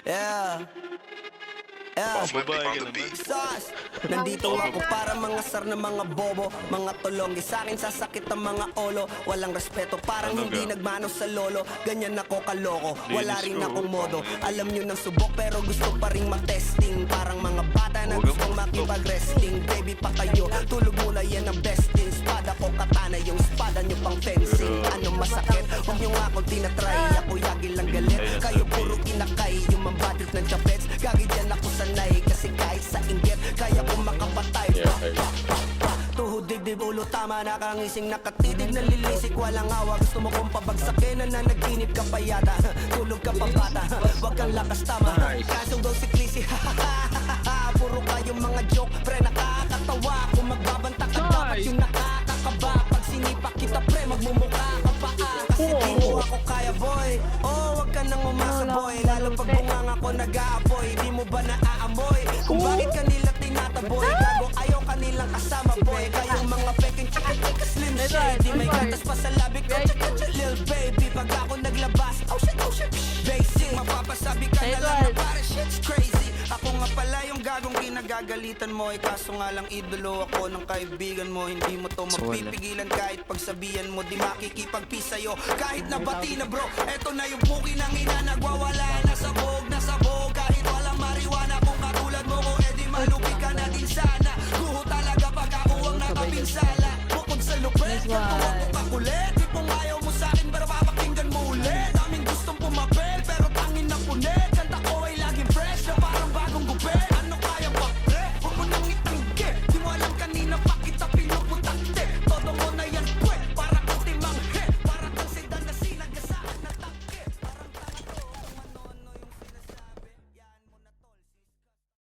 Yeah. Yeah. Sus! Nandito ako para mga sar na mga bobo, mga tulonggi sa akin sasakit ang mga olo. Walang respeto, parang hindi nagmano sa lolo. Ganyan ako kaloko, wala rin akong modo. Alam nyo ng subok pero gusto pa rin matesting. Parang mga bata na gustong makipag-wrestling. Baby pa kayo, tulog muna yan ang best thing. Spada ko katana, yung spada nyo pang fencing. Ano masakit? Huwag nyo nga ako tinatry. Ako yagi lang galit, kayo puro kinakay. Yung mambadrit ng chapets, gagi dyan ako sanay. Kasi kahit sa inggit, kaya ko makapatay. Tuhod, dibdib, ulo, tama, nakangising, nakatidig, nalilisik, walang awa. Gusto mo kong pabagsakin, nananaginip ka pa yata. Tulog ka pa bata, wag kang lakas tama. Kaso daw si Clissy, puro kayong mga joke, pre, nakakatawa. Kung magbabanta ka dapat yung nakakakaba. Pag sinipak kita, pre, magmumukha ka pa. Kasi di mo ako kaya, boy. Oh, wag ka nang umasa, boy. Lalo pag bunganga ko nag-aapoy, di mo ba naaamoy? Kung bakit kanila tinataboy, gago ayaw kanilang kasama, boy. Kayong mga peking chika slim shady, may gatas pa sa labi ko, chika lil baby. Pag ako naglabas, oh shit, basic. Mapapasabi ka na lang na para shit's crazy. Ako nga pala yung gagong kinagagalitan mo. Kaso nga lang idolo ako ng kaibigan mo. Hindi mo to mapipigilan kahit pagsabihan mo. Di makikipagpi sa'yo kahit nabati na bro. Eto na yung puki ng ina, nagwawala